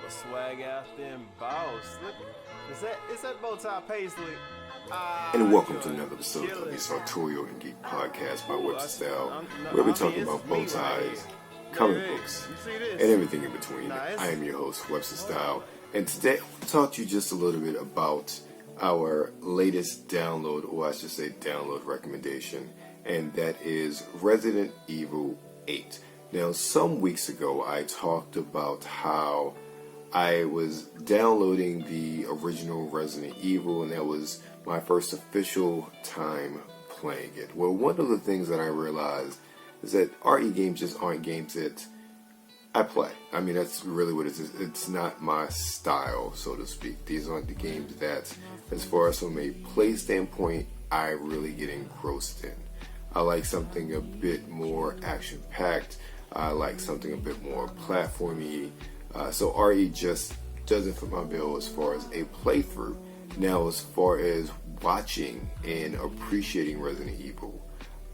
Swag out them boss. Look, is that bow tie paisley? And welcome to another episode of the Sartorial and Geek Podcast by Webster, where we talk about bow ties, comic books, and everything in between. I am your host, Webster Style, and today I want to talk to you just a little bit about our latest download, or I should say download recommendation, and that is Resident Evil 8. Now, some weeks ago, I talked about how I was downloading the original Resident Evil, and that was my first official time playing it. Well, one of the things that I realized is that RE games just aren't games that I play. I mean, that's really what it is. It's not my style, so to speak. These aren't the games that, as far as from a play standpoint, I really get engrossed in. I like something a bit more action-packed. I like something a bit more platformy. So RE just doesn't fit my bill as far as a playthrough. Now, as far as watching and appreciating Resident Evil,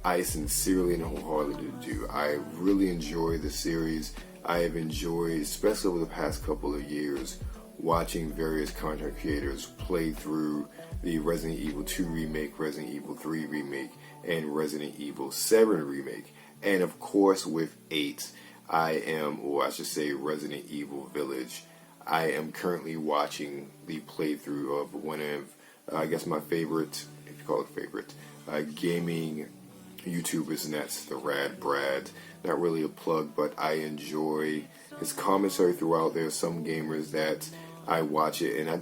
I sincerely and wholeheartedly do. I really enjoy the series. I have enjoyed, especially over the past couple of years, watching various content creators play through the Resident Evil 2 remake, Resident Evil 3 remake, and Resident Evil 7 remake. And of course, with 8, I am, or I should say Resident Evil Village, I am currently watching the playthrough of one of, I guess, my favorite, if you call it favorite, gaming YouTubers, and that's the Rad Brad. Not really a plug, but I enjoy his commentary throughout. There are some gamers that I watch it, and I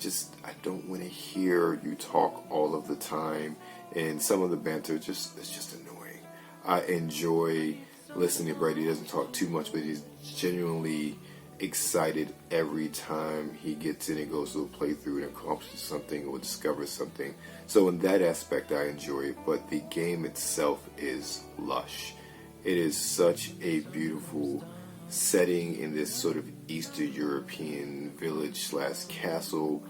don't want to hear you talk all of the time, and some of the banter it's just annoying. I enjoy listening to Brady. He doesn't talk too much, but he's genuinely excited every time he gets in and goes through a playthrough and accomplishes something or discovers something. So in that aspect, I enjoy it, but the game itself is lush. It is such a beautiful setting in this sort of Eastern European village / castle,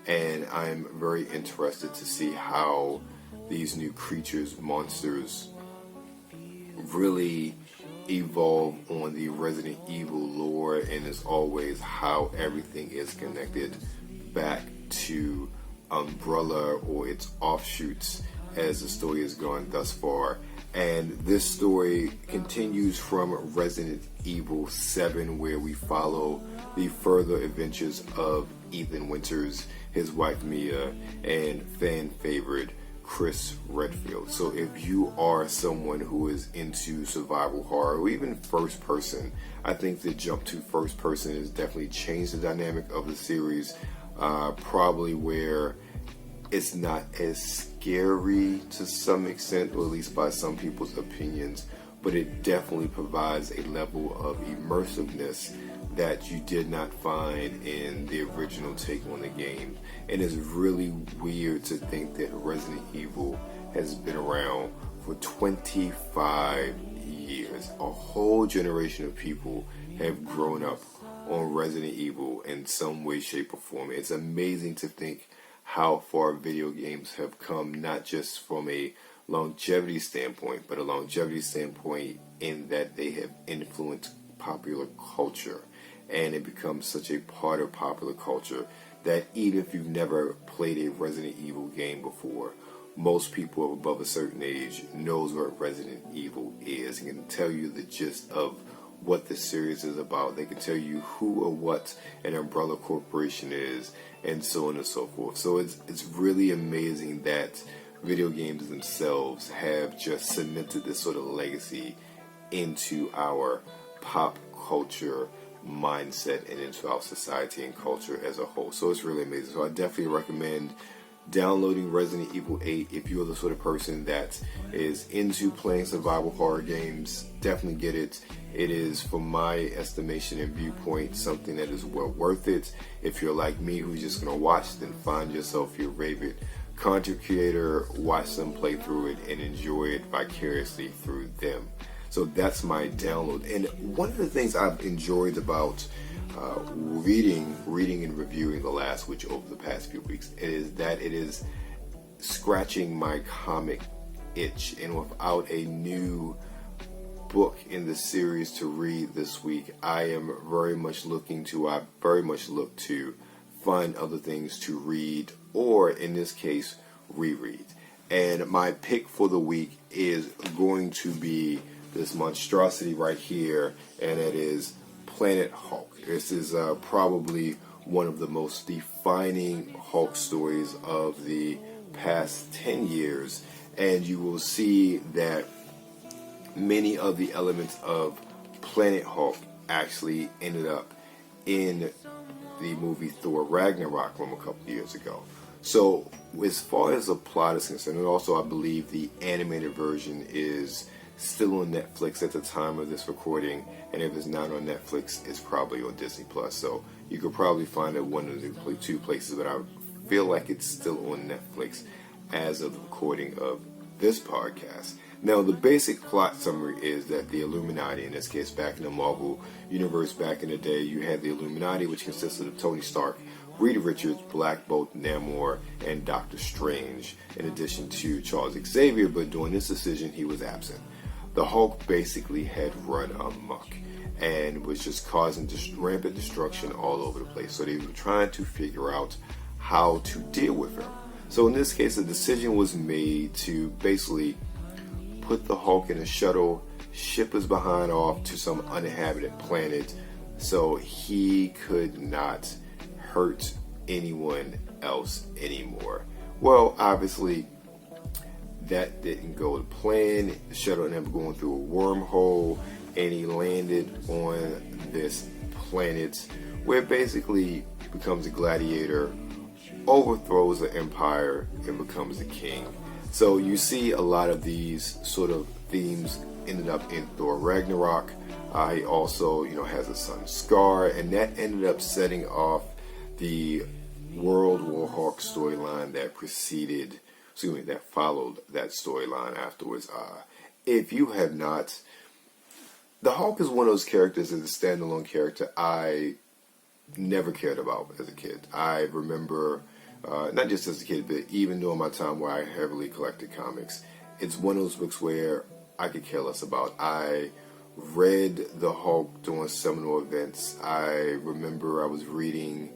and I'm very interested to see how these new creatures, monsters, really evolve on the Resident Evil lore, and as always, how everything is connected back to Umbrella or its offshoots as the story has gone thus far. And this story continues from Resident Evil 7, where we follow the further adventures of Ethan Winters, his wife Mia, and fan favorite Chris Redfield. So if you are someone who is into survival horror or even first person, I think the jump to first person has definitely changed the dynamic of the series, probably where it's not as scary to some extent, or at least by some people's opinions, but it definitely provides a level of immersiveness that you did not find in the original take on the game. And it's really weird to think that Resident Evil has been around for 25 years. A whole generation of people have grown up on Resident Evil in some way, shape, or form. It's amazing to think how far video games have come, not just from a longevity standpoint, but a longevity standpoint in that they have influenced popular culture. And it becomes such a part of popular culture that even if you've never played a Resident Evil game before, most people above a certain age knows what Resident Evil is and can tell you the gist of what the series is about. They can tell you who or what an Umbrella Corporation is, and so on and so forth. So it's really amazing that video games themselves have just cemented this sort of legacy into our pop culture mindset and into our society and culture as a whole. So it's really amazing. So I definitely recommend downloading Resident Evil 8 if you're the sort of person that is into playing survival horror games. Definitely get it. It is, from my estimation and viewpoint, something that is well worth it. If you're like me, who's just going to watch, then find yourself your favorite content creator, watch them play through it, and enjoy it vicariously through them. So that's my download. And one of the things I've enjoyed about reading and reviewing The Last Witch over the past few weeks is that it is scratching my comic itch, and without a new book in the series to read this week, I very much look to find other things to read, or in this case, reread. And my pick for the week is going to be this monstrosity right here, and it is Planet Hulk. This is probably one of the most defining Hulk stories of the past 10 years, and you will see that many of the elements of Planet Hulk actually ended up in the movie Thor Ragnarok from a couple years ago. So as far as the plot is concerned, and also I believe the animated version is still on Netflix at the time of this recording, and if it's not on Netflix, it's probably on Disney Plus. So you could probably find it one of the two places, but I feel like it's still on Netflix as of the recording of this podcast. Now, the basic plot summary is that the Illuminati, in this case back in the Marvel universe back in the day, you had the Illuminati, which consisted of Tony Stark, Reed Richards, Black Bolt, Namor, and Doctor Strange, in addition to Charles Xavier, but during this decision he was absent. The Hulk basically had run amok and was just causing rampant destruction all over the place. So they were trying to figure out how to deal with him. So in this case, a decision was made to basically put the Hulk in a shuttle, ship his behind off to some uninhabited planet so he could not hurt anyone else anymore. Well, obviously, that didn't go to plan. The shuttle ended up going through a wormhole, and he landed on this planet where basically becomes a gladiator, overthrows the empire, and becomes the king. So you see a lot of these sort of themes ended up in Thor Ragnarok. He also, has a son Scar, and that ended up setting off the World War Hulk storyline that followed that storyline afterwards. If you have not, the Hulk is one of those characters as a standalone character I never cared about as a kid. I remember, not just as a kid, but even during my time where I heavily collected comics, it's one of those books where I could care less about. I read the Hulk during seminal events. I remember I was reading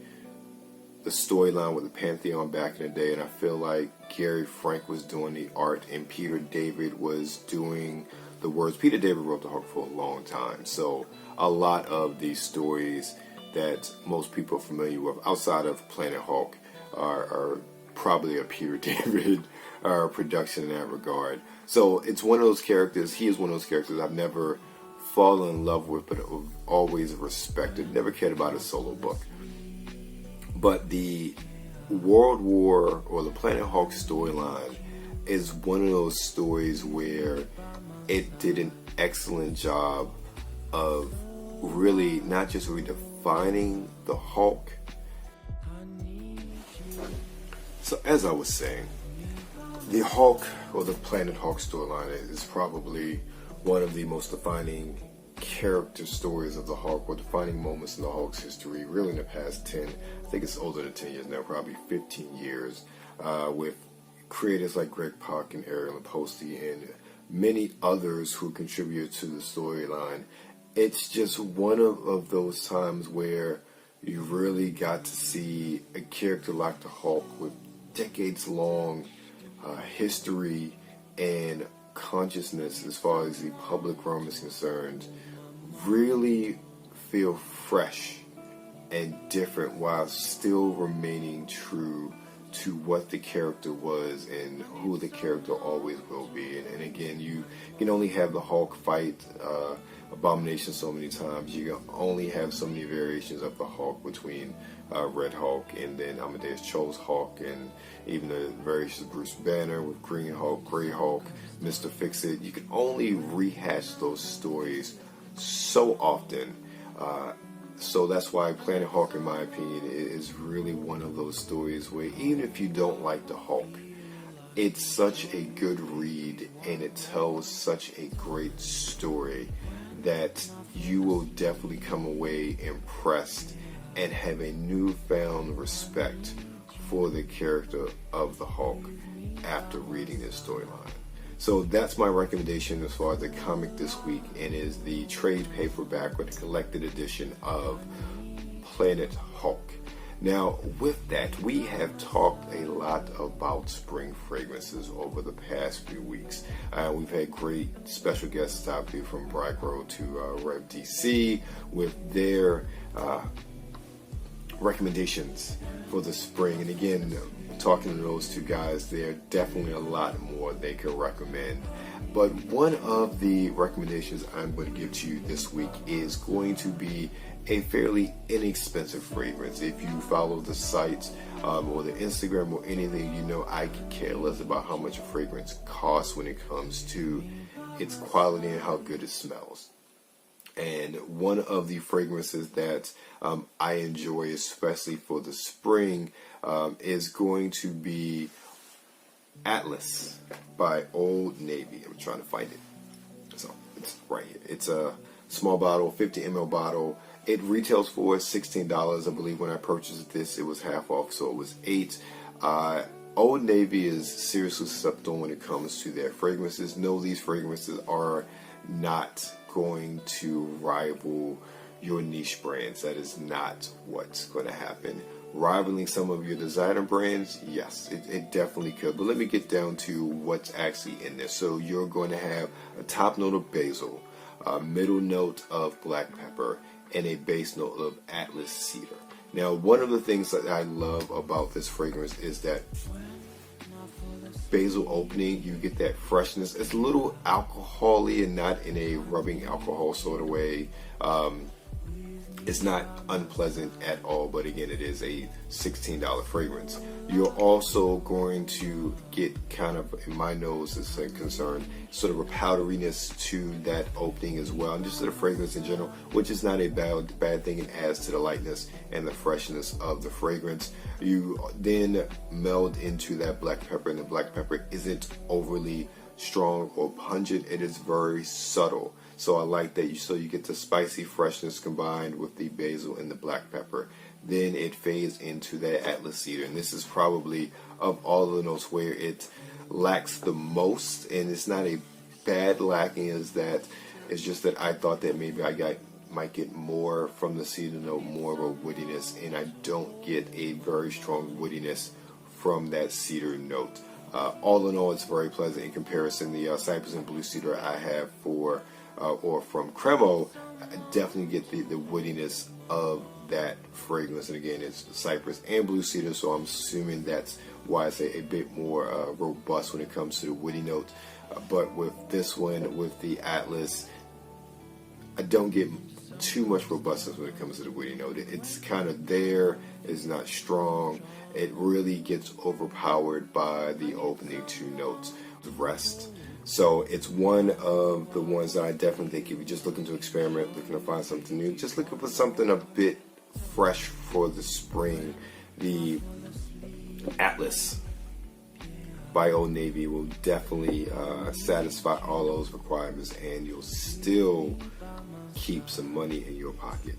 the storyline with the Pantheon back in the day, and I feel like Gary Frank was doing the art and Peter David was doing the words. Peter David wrote the Hulk for a long time, so a lot of these stories that most people are familiar with outside of Planet Hulk are probably a Peter David production in that regard. So it's one of those characters, he is one of those characters I've never fallen in love with, but I've always respected, never cared about a solo book. But the World War or the Planet Hulk storyline is one of those stories where it did an excellent job of really not just redefining the Hulk. So as I was saying, the Hulk or the Planet Hulk storyline is probably one of the most defining character stories of the Hulk, or defining moments in the Hulk's history, really in the past 10, I think it's older than 10 years now, probably 15 years, with creators like Greg Pak and Ariel Laposte and many others who contributed to the storyline. It's just one of those times where you really got to see a character like the Hulk with decades-long history and consciousness as far as the public realm is concerned really feel fresh and different while still remaining true to what the character was and who the character always will be. And again, you can only have the Hulk fight Abomination so many times. You can only have so many variations of the Hulk between Red Hulk and then Amadeus Cho's Hulk, and even the variations of Bruce Banner with Green Hulk, Grey Hulk, Mr. Fix-It. You can only rehash those stories so often. So that's why Planet Hulk, in my opinion, is really one of those stories where even if you don't like the Hulk, it's such a good read and it tells such a great story that you will definitely come away impressed and have a newfound respect for the character of the Hulk after reading this storyline. So that's my recommendation as far as the comic this week, and is the trade paperback with the collected edition of Planet Hulk. Now, with that, we have talked a lot about spring fragrances over the past few weeks. We've had great special guests stop through, from Brigro to Rev DC, with their recommendations for the spring. And again, talking to those two guys, there are definitely a lot more they could recommend. But one of the recommendations I'm going to give to you this week is going to be a fairly inexpensive fragrance. If you follow the sites or the Instagram or anything, you know I could care less about how much a fragrance costs when it comes to its quality and how good it smells. And one of the fragrances that I enjoy, especially for the spring, is going to be Atlas by Old Navy. I'm trying to find it. So it's right here. It's a small bottle, 50 ml bottle. It retails for $16. I believe when I purchased this, it was half off, so it was $8. Old Navy is seriously slept on when it comes to their fragrances. No, these fragrances are not going to rival your niche brands. That is not what's going to happen. Rivaling some of your designer brands, yes, it definitely could. But let me get down to what's actually in there. So you're going to have a top note of basil, a middle note of black pepper, and a base note of Atlas cedar. Now, one of the things that I love about this fragrance is that basil opening. You get that freshness. It's a little alcohol-y and not in a rubbing alcohol sort of way. It's not unpleasant at all, but again, it is a $16 fragrance. You're also going to get kind of, in my nose is concerned, sort of a powderiness to that opening as well, and just to the fragrance in general, which is not a bad thing. It adds to the lightness and the freshness of the fragrance. You then meld into that black pepper, and the black pepper isn't overly strong or pungent. It is very subtle. So I like that. You get the spicy freshness combined with the basil and the black pepper. Then it fades into that Atlas cedar, and this is probably, of all the notes, where it lacks the most. And it's not a bad lacking, is that it's just that I thought that maybe might get more from the cedar note, more of a woodiness, and I don't get a very strong woodiness from that cedar note. All in all, it's very pleasant in comparison. The cypress and blue cedar I have or from Cremo, I definitely get the woodiness of that fragrance. And again, it's cypress and blue cedar, so I'm assuming that's why it's a bit more robust when it comes to the woody note. But with this one, with the Atlas, I don't get too much robustness when it comes to the woody note. It's kind of there. It's not strong. It really gets overpowered by the opening two notes, the rest. So it's one of the ones that I definitely think, if you're just looking to experiment, looking to find something new, just looking for something a bit fresh for the spring, the Atlas by Old Navy will definitely satisfy all those requirements, and you'll still keep some money in your pocket.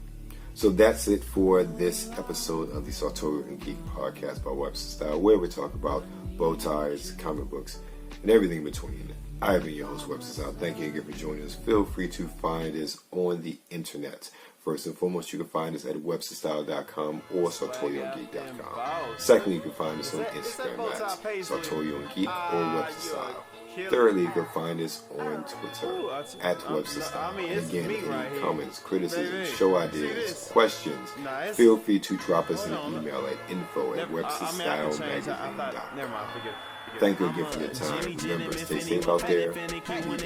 So that's it for this episode of the Sartorial and Geek podcast by Webster Style, where we talk about bow ties, comic books, and everything in between. I have been your host, Webster Style. Thank you again for joining us. Feel free to find us on the internet. First and foremost, you can find us at websterstyle.com or sartorialgeek.com. Secondly, you can find us on Instagram at Sartorial and Geek or Webster Style. Thirdly, you can find us on Twitter at Webster Style. And again, any comments, criticisms, show ideas, questions, feel free to drop us an email at info@websterstylemagazine.com. Thank you again for your time. Remember, stay safe out there. Be blessed.